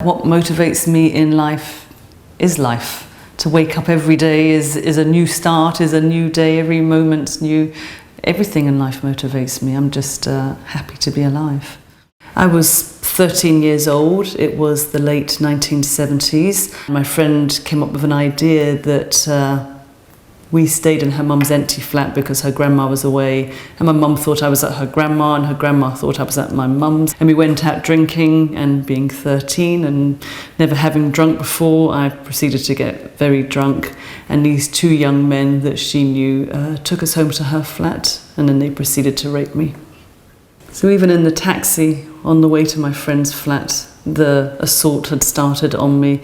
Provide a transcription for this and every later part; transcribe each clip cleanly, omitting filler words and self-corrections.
What motivates me in life is life. To wake up every day is a new start, is a new day, every moment's new. Everything in life motivates me. I'm just happy to be alive. I was 13 years old. It was the late 1970s. My friend came up with an idea that we stayed in her mum's empty flat because her grandma was away, and my mum thought I was at her grandma and her grandma thought I was at my mum's, and we went out drinking. And being 13 and never having drunk before, I proceeded to get very drunk, and these two young men that she knew took us home to her flat, and then they proceeded to rape me. So even in the taxi on the way to my friend's flat, the assault had started on me.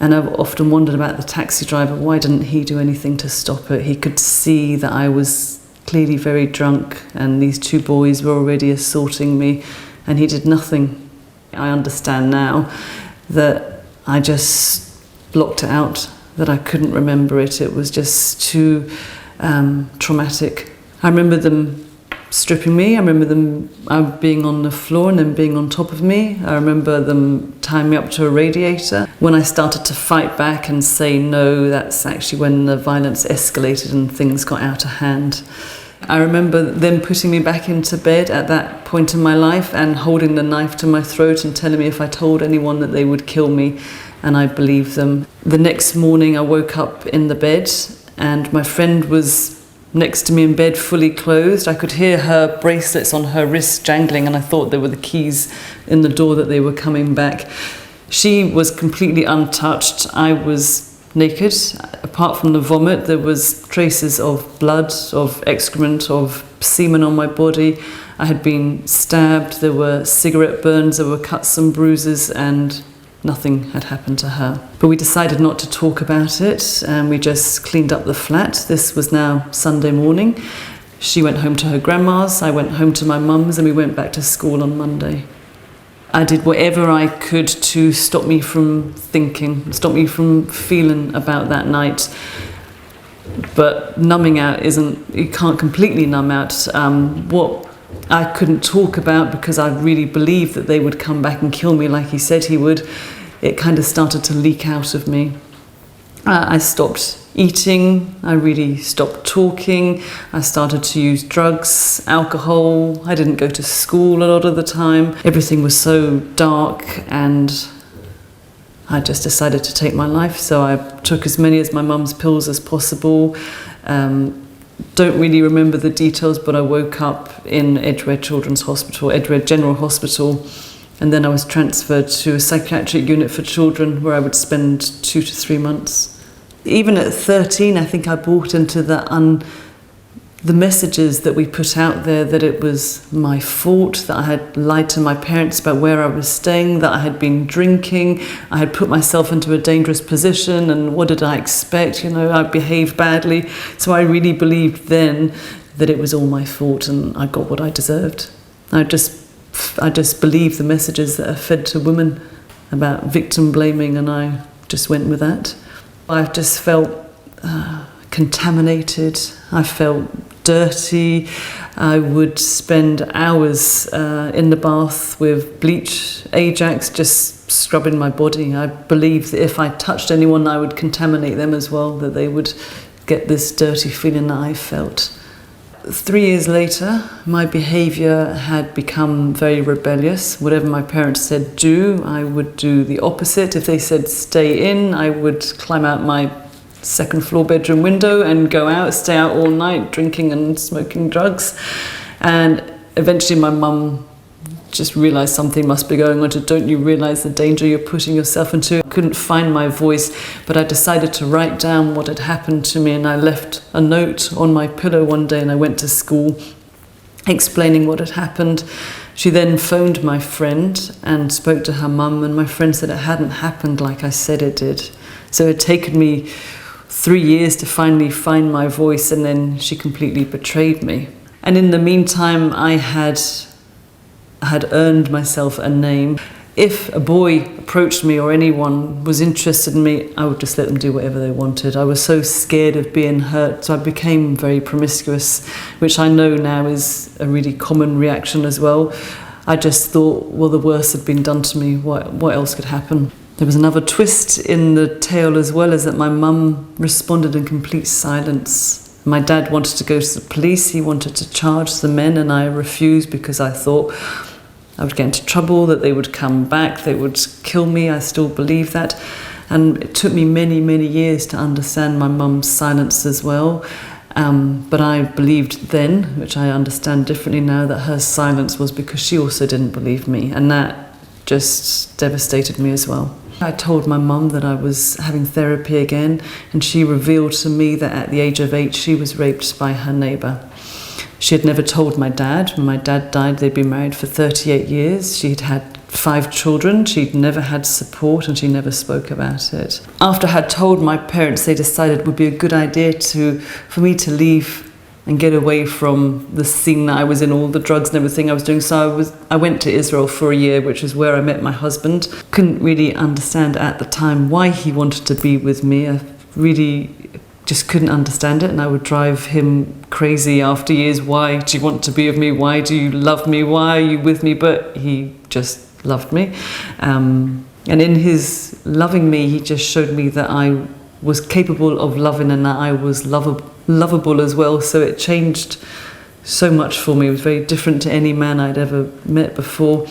And I've often wondered about the taxi driver. Why didn't he do anything to stop it? He could see that I was clearly very drunk and these two boys were already assaulting me, and he did nothing. I understand now that I just blocked it out, that I couldn't remember it. It was just too traumatic. I remember them stripping me. I remember them being on the floor and then being on top of me. I remember them tying me up to a radiator. When I started to fight back and say no, that's actually when the violence escalated and things got out of hand. I remember them putting me back into bed at that point in my life and holding the knife to my throat and telling me if I told anyone that they would kill me, and I believed them. The next morning I woke up in the bed and my friend was next to me in bed, fully clothed. I could hear her bracelets on her wrists jangling, and I thought they were the keys in the door that they were coming back. She was completely untouched. I was naked. Apart from the vomit, there was traces of blood, of excrement, of semen on my body. I had been stabbed. There were cigarette burns. There were cuts and bruises, and nothing had happened to her. But we decided not to talk about it, and we just cleaned up the flat. This was now Sunday morning. She went home to her grandma's, I went home to my mum's, and we went back to school on Monday. I did whatever I could to stop me from thinking, stop me from feeling about that night. But numbing out you can't completely numb out. What I couldn't talk about, because I really believed that they would come back and kill me like he said he would, it kind of started to leak out of me. I stopped eating, I really stopped talking, I started to use drugs, alcohol, I didn't go to school a lot of the time. Everything was so dark, and I just decided to take my life. So I took as many as my mum's pills as possible. Don't really remember the details, but I woke up in Edgware Children's Hospital, Edgware General Hospital, and then I was transferred to a psychiatric unit for children where I would spend 2 to 3 months. Even at 13, I think I bought into the messages that we put out there, that it was my fault, that I had lied to my parents about where I was staying, that I had been drinking, I had put myself into a dangerous position, and what did I expect? I behaved badly. So I really believed then that it was all my fault and I got what I deserved. I just believed the messages that are fed to women about victim blaming, and I just went with that. I just felt contaminated. I felt dirty. I would spend hours in the bath with bleach, Ajax, just scrubbing my body. I believed that if I touched anyone, I would contaminate them as well, that they would get this dirty feeling that I felt. 3 years later, my behaviour had become very rebellious. Whatever my parents said do, I would do the opposite. If they said stay in, I would climb out my second floor bedroom window and go out, stay out all night, drinking and smoking drugs. And eventually my mum just realised something must be going on. Don't you realise the danger you're putting yourself into? I couldn't find my voice, but I decided to write down what had happened to me, and I left a note on my pillow one day, and I went to school explaining what had happened. She then phoned my friend and spoke to her mum, and my friend said it hadn't happened like I said it did. So it had taken me 3 years to finally find my voice, and then she completely betrayed me. And in the meantime, I had earned myself a name. If a boy approached me or anyone was interested in me, I would just let them do whatever they wanted. I was so scared of being hurt, so I became very promiscuous, which I know now is a really common reaction as well. I just thought, well, the worst had been done to me. What else could happen? There was another twist in the tale as well, is that my mum responded in complete silence. My dad wanted to go to the police, he wanted to charge the men, and I refused because I thought I would get into trouble, that they would come back, they would kill me. I still believe that. And it took me many, many years to understand my mum's silence as well. But I believed then, which I understand differently now, that her silence was because she also didn't believe me. And that just devastated me as well. I told my mum that I was having therapy again, and she revealed to me that at the age of 8 she was raped by her neighbour. She had never told my dad. When my dad died, they'd been married for 38 years. She'd had 5 children. She'd never had support, and she never spoke about it. After I had told my parents, they decided it would be a good idea for me to leave and get away from the scene that I was in, all the drugs and everything I was doing. So I went to Israel for a year, which is where I met my husband. Couldn't really understand at the time why he wanted to be with me. I really just couldn't understand it, and I would drive him crazy after years. Why do you want to be with me? Why do you love me? Why are you with me? But he just loved me. And in his loving me, he just showed me that I was capable of loving, and that I was lovable as well. So it changed so much for me. It was very different to any man I'd ever met before.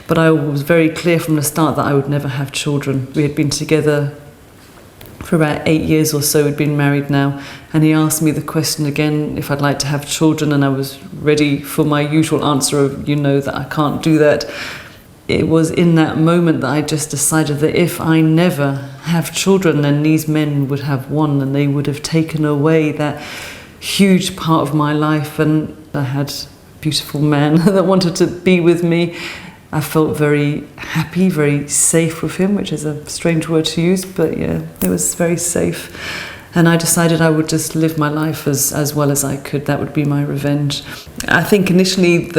But I was very clear from the start that I would never have children. We had been together for about 8 years or so. We'd been married now, and he asked me the question again if I'd like to have children, and I was ready for my usual answer of, you know that I can't do that. It was in that moment that I just decided that if I never have children, then these men would have won, and they would have taken away that huge part of my life. And I had a beautiful man that wanted to be with me. I felt very happy, very safe with him, which is a strange word to use, but yeah, it was very safe. And I decided I would just live my life as well as I could. That would be my revenge. I think initially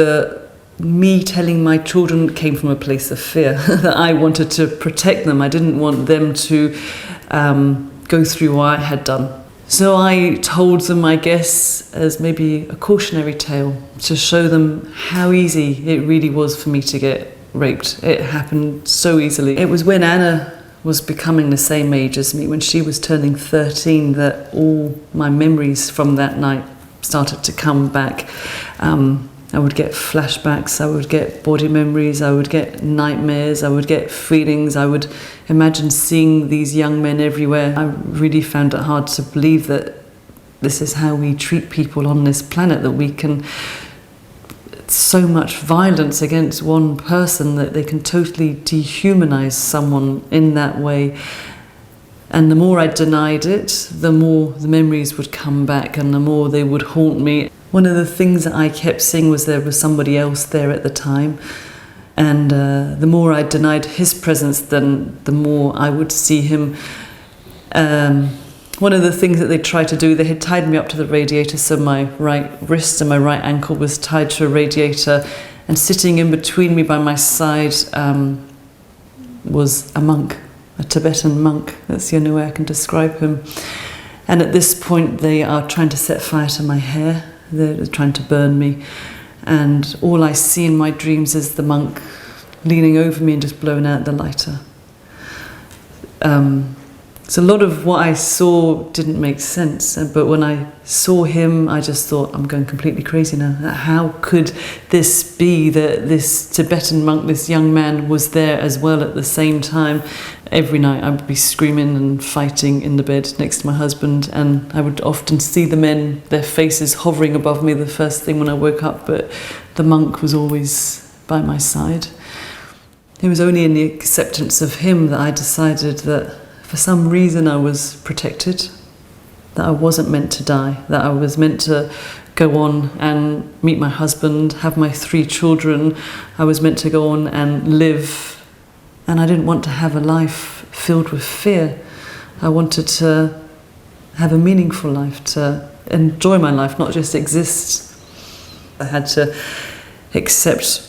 me telling my children came from a place of fear, that I wanted to protect them. I didn't want them to go through what I had done. So I told them, I guess, as maybe a cautionary tale, to show them how easy it really was for me to get raped. It happened so easily. It was when Anna was becoming the same age as me, when she was turning 13, that all my memories from that night started to come back. I would get flashbacks, I would get body memories, I would get nightmares, I would get feelings, I would imagine seeing these young men everywhere. I really found it hard to believe that this is how we treat people on this planet, that we can, so much violence against one person, that they can totally dehumanize someone in that way. And the more I denied it, the more the memories would come back, and the more they would haunt me. One of the things that I kept seeing was there was somebody else there at the time, and the more I denied his presence, then the more I would see him. One of the things that they tried to do, they had tied me up to the radiator, so my right wrist and my right ankle was tied to a radiator, and sitting in between me by my side was a monk, a Tibetan monk. That's the only way I can describe him. And at this point they are trying to set fire to my hair. They're trying to burn me, and all I see in my dreams is the monk leaning over me and just blowing out the lighter. So a lot of what I saw didn't make sense, but when I saw him, I just thought, I'm going completely crazy now. How could this be that this Tibetan monk, this young man, was there as well at the same time? Every night I would be screaming and fighting in the bed next to my husband, and I would often see the men, their faces hovering above me the first thing when I woke up, but the monk was always by my side. It was only in the acceptance of him that I decided that for some reason I was protected, that I wasn't meant to die, that I was meant to go on and meet my husband, have my 3 children. I was meant to go on and live, and I didn't want to have a life filled with fear. I wanted to have a meaningful life, to enjoy my life, not just exist. I had to accept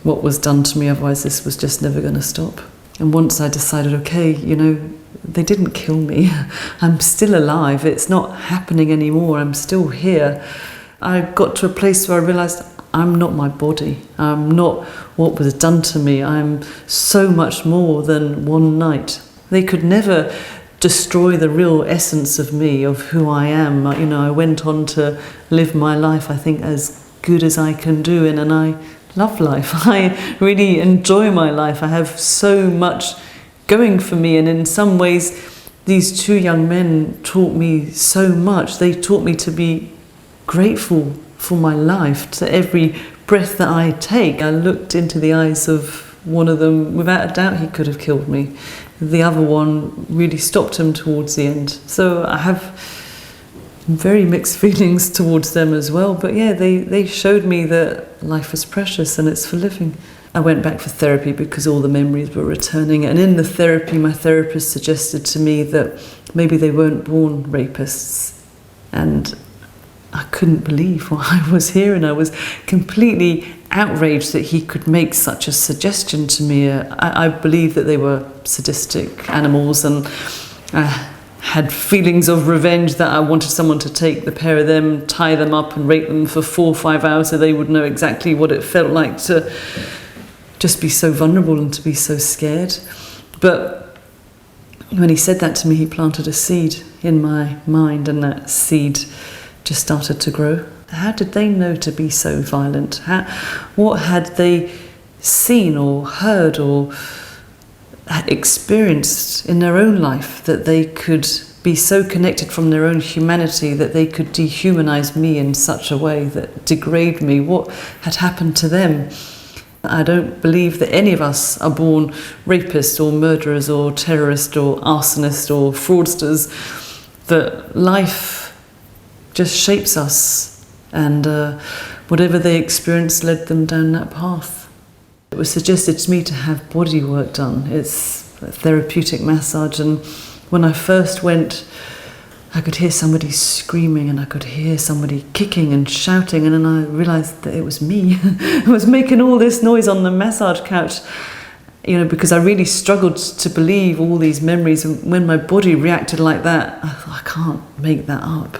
what was done to me, otherwise this was just never going to stop. And once I decided, okay, they didn't kill me. I'm still alive. It's not happening anymore. I'm still here. I got to a place where I realized I'm not my body. I'm not what was done to me. I'm so much more than one night. They could never destroy the real essence of me, of who I am. You know, I went on to live my life, I think, as good as I can do, and I love life. I really enjoy my life. I have so much going for me, and in some ways these two young men taught me so much. They taught me to be grateful for my life, to every breath that I take. I looked into the eyes of one of them. Without a doubt he could have killed me. The other one really stopped him towards the end. So I have very mixed feelings towards them as well. But yeah, they showed me that life is precious and it's for living. I went back for therapy because all the memories were returning. And in the therapy, my therapist suggested to me that maybe they weren't born rapists. And I couldn't believe what I was hearing. I was completely outraged that he could make such a suggestion to me. I believe that they were sadistic animals, and I had feelings of revenge that I wanted someone to take the pair of them, tie them up and rape them for 4 or 5 hours so they would know exactly what it felt like to just be so vulnerable and to be so scared. But when he said that to me, he planted a seed in my mind, and that seed just started to grow. How did they know to be so violent? What had they seen or heard or experienced in their own life that they could be so connected from their own humanity that they could dehumanize me in such a way that degrade me? What had happened to them? I don't believe that any of us are born rapists or murderers or terrorists or arsonists or fraudsters. That life just shapes us, and whatever they experienced led them down that path. It was suggested to me to have body work done. It's a therapeutic massage, and when I first went, I could hear somebody screaming and I could hear somebody kicking and shouting, and then I realised that it was me. I was making all this noise on the massage couch, you know, because I really struggled to believe all these memories, and when my body reacted like that, I thought, I can't make that up.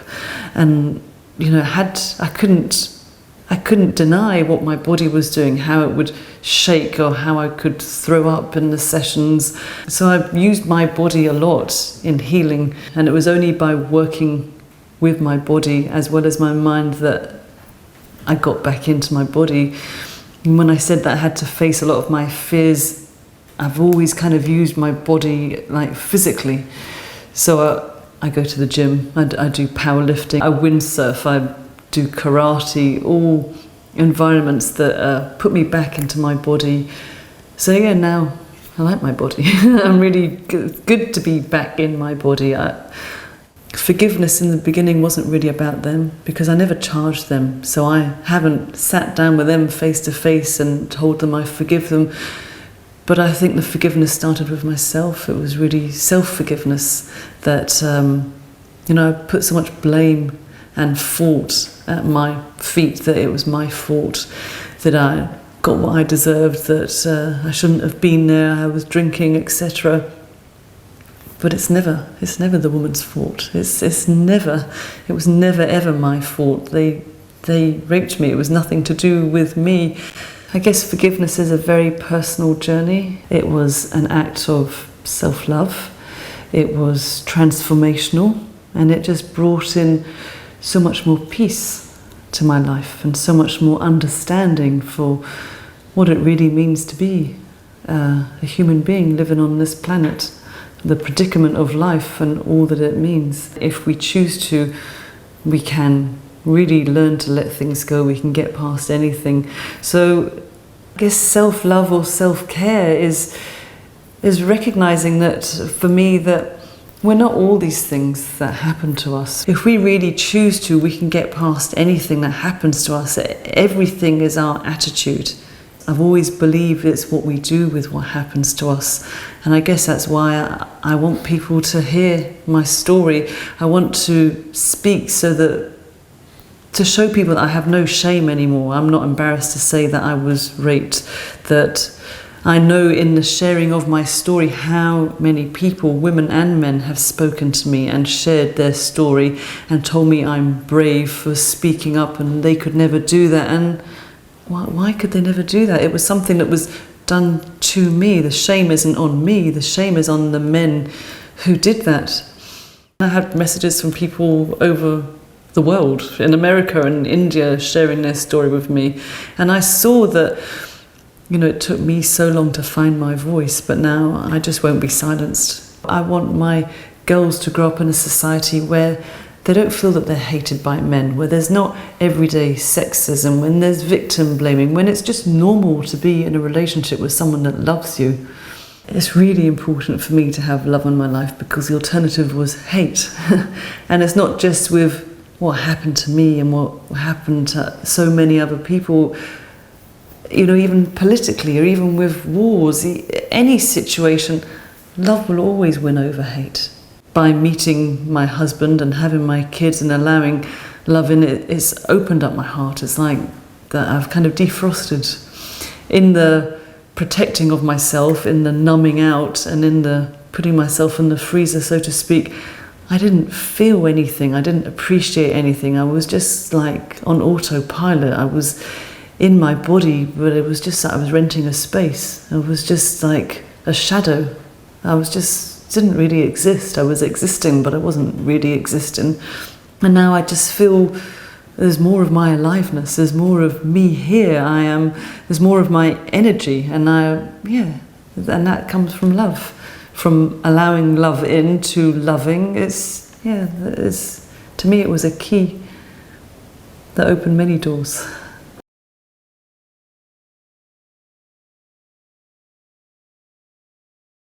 And you know, I couldn't deny what my body was doing, how it would shake or how I could throw up in the sessions. So I used my body a lot in healing, and it was only by working with my body as well as my mind that I got back into my body. And when I said that I had to face a lot of my fears, I've always kind of used my body like physically. So I go to the gym, I do powerlifting, I windsurf, I do karate, all environments that put me back into my body. So yeah, now I like my body. I'm really good to be back in my body. Forgiveness in the beginning wasn't really about them because I never charged them. So I haven't sat down with them face to face and told them I forgive them. But I think the forgiveness started with myself. It was really self-forgiveness that, I put so much blame and fault at my feet, that it was my fault, that I got what I deserved, that I shouldn't have been there, I was drinking, etc. But it's never the woman's fault. It was never ever my fault. They raped me. It was nothing to do with me. I guess forgiveness is a very personal journey. It was an act of self-love. It was transformational, and it just brought in so much more peace to my life and so much more understanding for what it really means to be a human being living on this planet, the predicament of life and all that it means. If we choose to, we can really learn to let things go. We can get past anything. So I guess self-love or self-care is recognizing that, for me, that we're not all these things that happen to us. If we really choose to, we can get past anything that happens to us. Everything is our attitude. I've always believed it's what we do with what happens to us. And I guess that's why I want people to hear my story. I want to speak to show people that I have no shame anymore. I'm not embarrassed to say that I was raped, that I know in the sharing of my story how many people, women and men, have spoken to me and shared their story and told me I'm brave for speaking up and they could never do that. And why could they never do that? It was something that was done to me. The shame isn't on me. The shame is on the men who did that. I had messages from people over the world, in America and India, sharing their story with me. And I saw that, it took me so long to find my voice, but now I just won't be silenced. I want my girls to grow up in a society where they don't feel that they're hated by men, where there's not everyday sexism, when there's victim blaming, when it's just normal to be in a relationship with someone that loves you. It's really important for me to have love in my life, because the alternative was hate. And it's not just with what happened to me and what happened to so many other people, even politically, or even with wars, any situation, love will always win over hate. By meeting my husband and having my kids and allowing love in it, it's opened up my heart. It's like that I've kind of defrosted in the protecting of myself, in the numbing out, and in the putting myself in the freezer, so to speak. I didn't feel anything. I didn't appreciate anything. I was just like on autopilot. I was in my body, but it was just that I was renting a space. It was just like a shadow. Didn't really exist. I was existing, but I wasn't really existing. And now I just feel there's more of my aliveness. There's more of me here. There's more of my energy, and and that comes from love, from allowing love into loving. To me, it was a key that opened many doors.